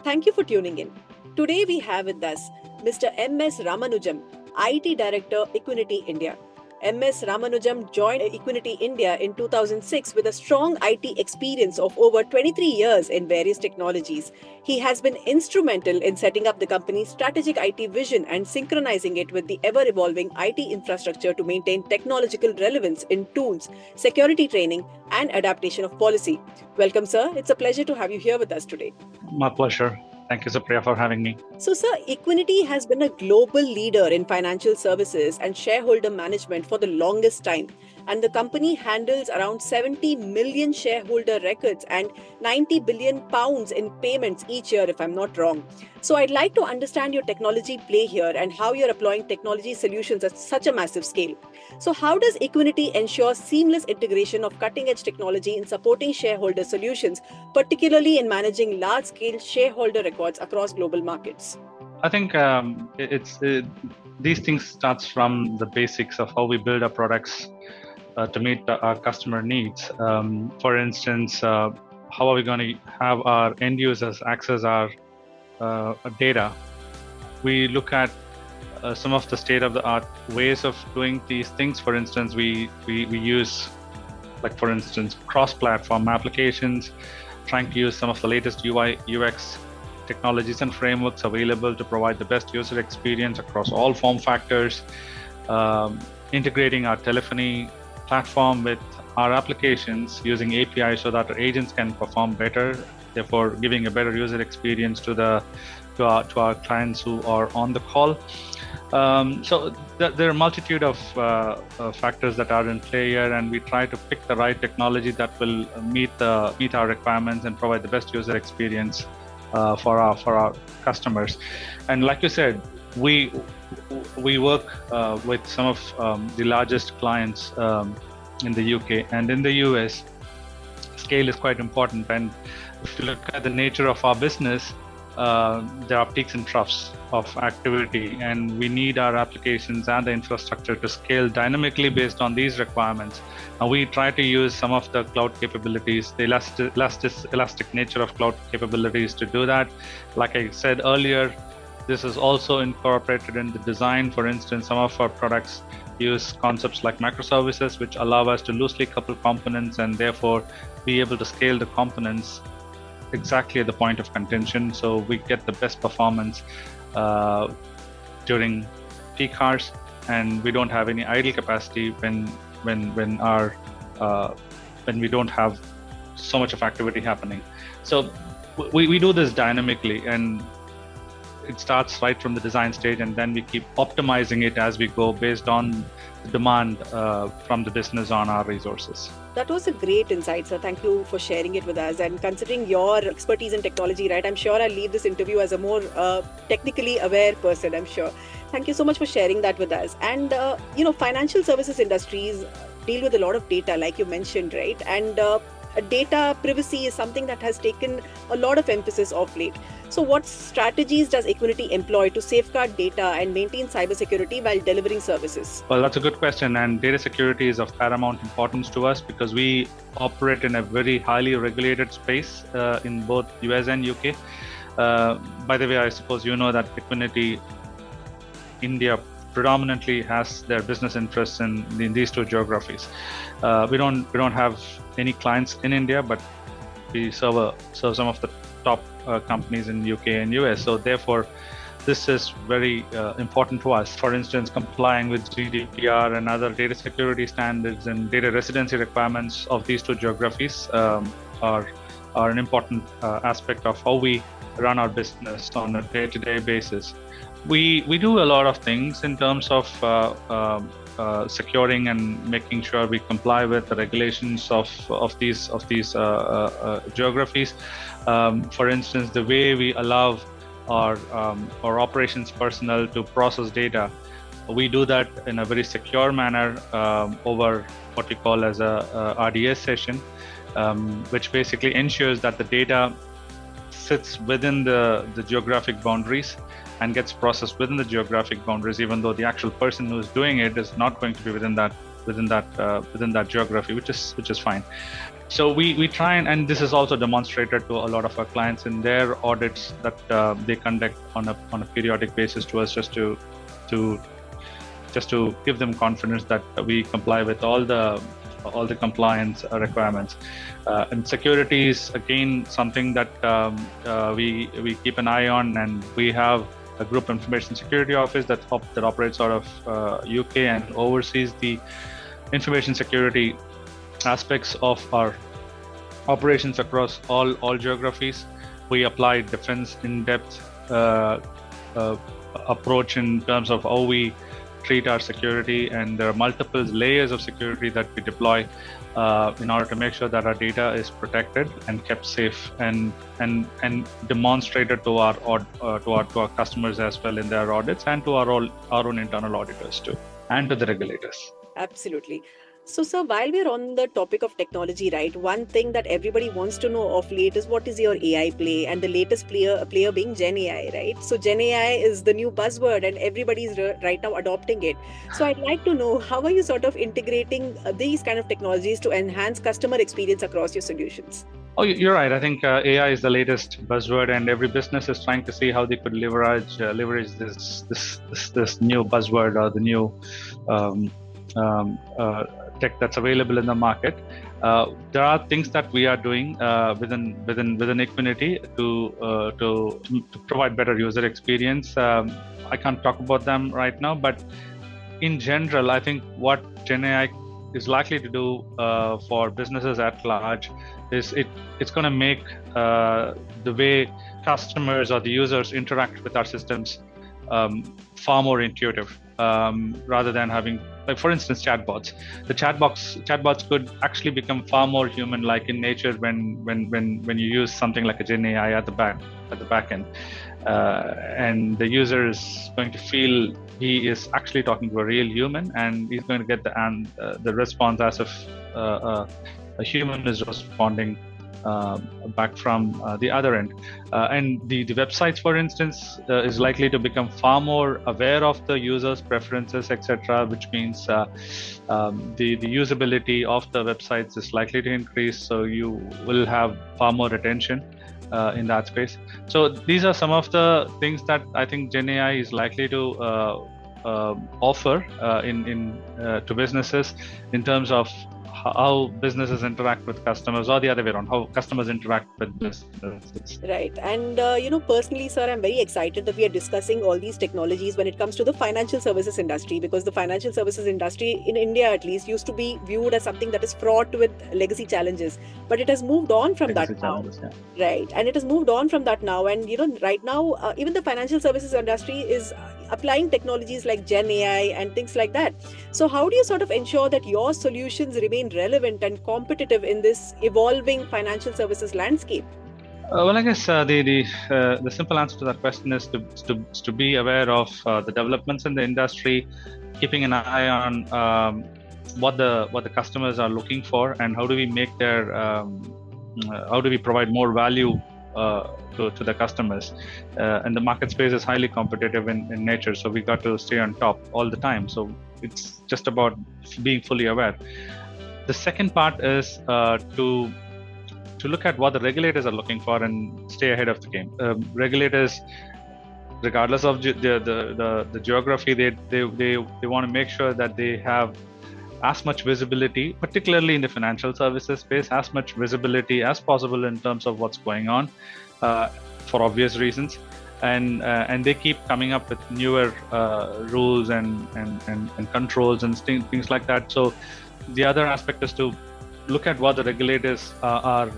Thank you for tuning in. Today we have with us Mr. M.S. Ramanujam, IT Director, Equiniti India. M.S. Ramanujam joined Equiniti India in 2006 with a strong IT experience of over 23 years in various technologies. He has been instrumental in setting up the company's strategic IT vision and synchronizing it with the ever-evolving IT infrastructure to maintain technological relevance in tools, security training, and adaptation of policy. Welcome, sir. It's a pleasure to have you here with us today. My pleasure. Thank you, Supriya, for having me. So, sir, Equiniti has been a global leader in financial services and shareholder management for the longest time. And the company handles around 70 million shareholder records and 90 billion pounds in payments each year, if I'm not wrong. So, I'd like to understand your technology play here and how you're applying technology solutions at such a massive scale. So, how does Equiniti ensure seamless integration of cutting edge technology in supporting shareholder solutions, particularly in managing large scale shareholder records across global markets? I think these things starts from the basics of how we build our products to meet our customer needs. For instance, how are we going to have our end users access our data? We look at some of the state-of-the-art ways of doing these things. For instance, we use, like for instance, cross-platform applications, trying to use some of the latest UI, UX technologies and frameworks available to provide the best user experience across all form factors, integrating our telephony platform with our applications using APIs so that our agents can perform better, therefore giving a better user experience to our clients who are on the call. So there are a multitude of factors that are in play here, and we try to pick the right technology that will meet our requirements and provide the best user experience for our customers. And like you said, we work with some of the largest clients in the UK and in the US. Scale is quite important, and if you look at the nature of our business, there are peaks and troughs of activity, and we need our applications and the infrastructure to scale dynamically based on these requirements. And we try to use some of the cloud capabilities, the elastic nature of cloud capabilities to do that. Like I said earlier, this is also incorporated in the design. For instance, some of our products use concepts like microservices, which allow us to loosely couple components and therefore be able to scale the components exactly at the point of contention, so we get the best performance during peak hours, and we don't have any idle capacity when we don't have so much of activity happening. So we do this dynamically, and it starts right from the design stage, and then we keep optimizing it as we go based on the demand from the business on our resources. That was a great insight, sir. Thank you for sharing it with us. And considering your expertise in technology, right, I'm sure I'll leave this interview as a more technically aware person, I'm sure. Thank you so much for sharing that with us. And, financial services industries deal with a lot of data, like you mentioned, right? And data privacy is something that has taken a lot of emphasis of late. So what strategies does Equiniti employ to safeguard data and maintain cybersecurity while delivering services? Well, that's a good question. And data security is of paramount importance to us because we operate in a very highly regulated space in both US and UK. By the way, I suppose you know that Equiniti India predominantly has their business interests in these two geographies. We don't have any clients in India, but we serve some of the top companies in UK and US. So therefore, this is very important to us. For instance, complying with GDPR and other data security standards and data residency requirements of these two geographies are an important aspect of how we run our business on a day-to-day basis. We do a lot of things in terms of securing and making sure we comply with the regulations of these geographies. For instance, the way we allow our operations personnel to process data, we do that in a very secure manner over what we call as a RDS session, which basically ensures that the data sits within the geographic boundaries and gets processed within the geographic boundaries, even though the actual person who's doing it is not going to be within that within that geography, which is fine. So we try and this is also demonstrated to a lot of our clients in their audits that they conduct on a periodic basis to us, just to give them confidence that we comply with all the compliance requirements. And security is again something that we keep an eye on, and we have a group information security office that operates out of UK and oversees the information security aspects of our operations across all geographies. We apply defense in-depth approach in terms of how we treat our security, and there are multiple layers of security that we deploy in order to make sure that our data is protected and kept safe and demonstrated to our customers as well in their audits, and to our own internal auditors too, and to the regulators. Absolutely. So, sir, while we're on the topic of technology, right, one thing that everybody wants to know of late is what is your AI play, and the latest player being Gen AI, right? So, Gen AI is the new buzzword, and everybody's right now adopting it. So, I'd like to know, how are you sort of integrating these kind of technologies to enhance customer experience across your solutions? Oh, you're right. I think AI is the latest buzzword, and every business is trying to see how they could leverage this new buzzword, or the new tech that's available in the market. There are things that we are doing within Equiniti to provide better user experience. I can't talk about them right now, but in general, I think what Gen AI is likely to do for businesses at large is it's going to make the way customers or the users interact with our systems far more intuitive, rather than having, like, for instance, chatbots. The chatbots could actually become far more human-like in nature when you use something like a Gen AI at the back end, and the user is going to feel he is actually talking to a real human, and he's going to get the response as if a human is responding back from the other end. And the websites, for instance, is likely to become far more aware of the user's preferences, etc., which means the usability of the websites is likely to increase, so you will have far more attention in that space. So these are some of the things that I think Gen AI is likely to offer to businesses in terms of how businesses interact with customers, or the other way around, how customers interact with businesses. Right. And, personally, sir, I'm very excited that we are discussing all these technologies when it comes to the financial services industry, because the financial services industry in India, at least, used to be viewed as something that is fraught with legacy challenges. But it has moved on from that now. Yeah. Right. And it has moved on from that now. And, right now, even the financial services industry is applying technologies like Gen AI and things like that. So how do you sort of ensure that your solutions remain relevant and competitive in this evolving financial services landscape? Well, I guess the simple answer to that question is to be aware of the developments in the industry, keeping an eye on what the customers are looking for, and how do we make how do we provide more value to the customers. And the market space is highly competitive in nature, so we got to stay on top all the time. So it's just about being fully aware. The second part is to look at what the regulators are looking for and stay ahead of the game. Regulators, regardless of the geography, they want to make sure that they have as much visibility, particularly in the financial services space, as much visibility as possible in terms of what's going on, for obvious reasons. And they keep coming up with newer rules and controls and things like that. So the other aspect is to look at what the regulators are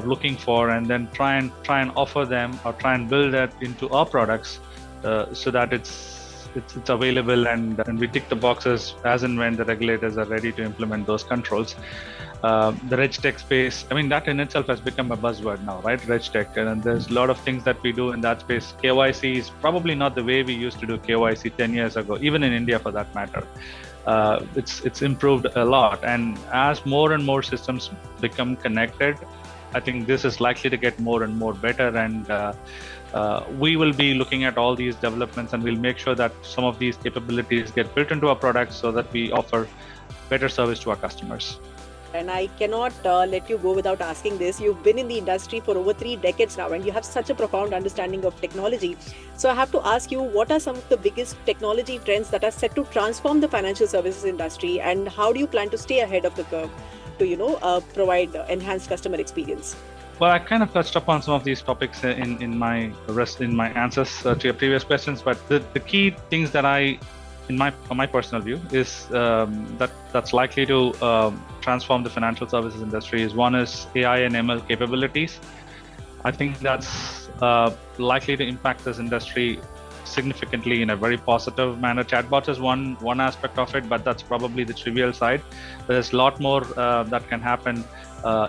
looking for, and then try and offer them, or try and build that into our products, so that it's available, and we tick the boxes as and when the regulators are ready to implement those controls. The RegTech space, I mean, that in itself has become a buzzword now, right? RegTech, and there's a lot of things that we do in that space. KYC is probably not the way we used to do KYC 10 years ago, even in India for that matter. It's improved a lot, and as more and more systems become connected, I think this is likely to get more and more better, and we will be looking at all these developments, and we'll make sure that some of these capabilities get built into our products so that we offer better service to our customers. And I cannot let you go without asking this. You've been in the industry for over 3 decades now, and you have such a profound understanding of technology. So I have to ask you, what are some of the biggest technology trends that are set to transform the financial services industry, and how do you plan to stay ahead of the curve to provide enhanced customer experience? Well, I kind of touched upon some of these topics in my answers to your previous questions, but the key things that from my personal view, is that's likely to transform the financial services industry is, one is AI and ML capabilities. I think that's likely to impact this industry significantly in a very positive manner. Chatbots is one aspect of it, but that's probably the trivial side. There's a lot more that can happen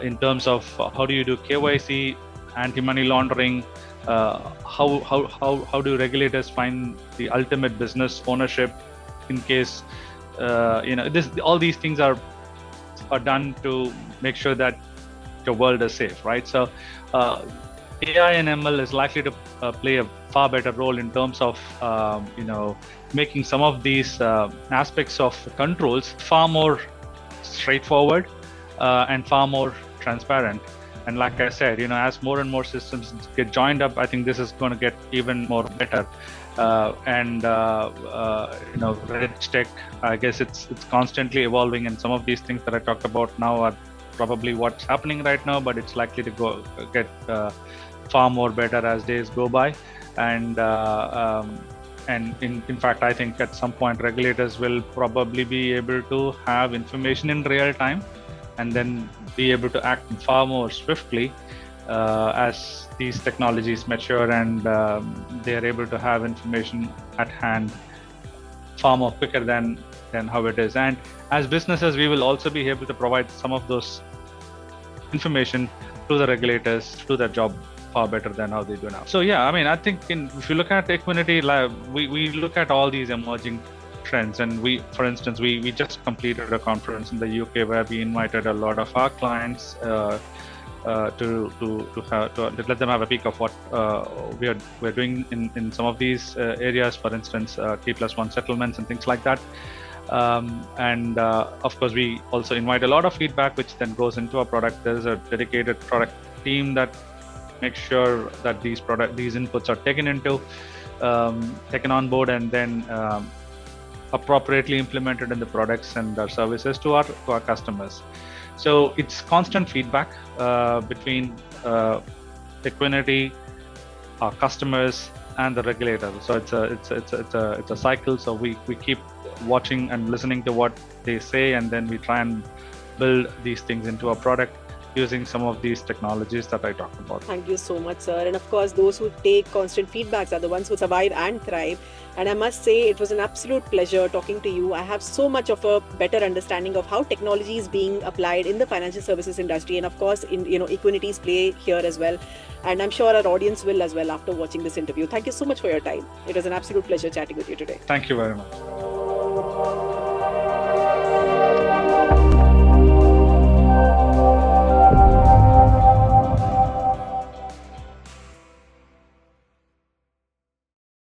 in terms of how do you do KYC, anti-money laundering, how do regulators find the ultimate business ownership in case all these things are done to make sure that your world is safe, right? So AI and ML is likely to play a far better role in terms of making some of these aspects of controls far more straightforward and far more transparent. And like I said, as more and more systems get joined up, I think this is going to get even more better. Rich tech, I guess it's constantly evolving, and some of these things that I talked about now are probably what's happening right now, but it's likely to get far more better as days go by. And in fact, I think at some point regulators will probably be able to have information in real time and then be able to act far more swiftly as these technologies mature, and they are able to have information at hand far more quicker than how it is. And as businesses, we will also be able to provide some of those information to the regulators to do their job far better than how they do now. So yeah, I mean, I think if you look at Equiniti, we look at all these emerging trends, and for instance, we just completed a conference in the UK where we invited a lot of our clients to let them have a peek of what we're doing in some of these areas, for instance, T+1 settlements and things like that. Of course, we also invite a lot of feedback, which then goes into our product. There's a dedicated product team that makes sure that these inputs are taken on board and then appropriately implemented in the products and our services to our customers. So it's constant feedback between Equiniti, our customers, and the regulator. So it's a cycle. So we keep watching and listening to what they say, and then we try and build these things into our product using some of these technologies that I talked about. Thank you so much, sir. And of course, those who take constant feedbacks are the ones who survive and thrive. And I must say, it was an absolute pleasure talking to you. I have so much of a better understanding of how technology is being applied in the financial services industry, and of course, in Equiniti's play here as well. And I'm sure our audience will as well after watching this interview. Thank you so much for your time. It was an absolute pleasure chatting with you today. Thank you very much.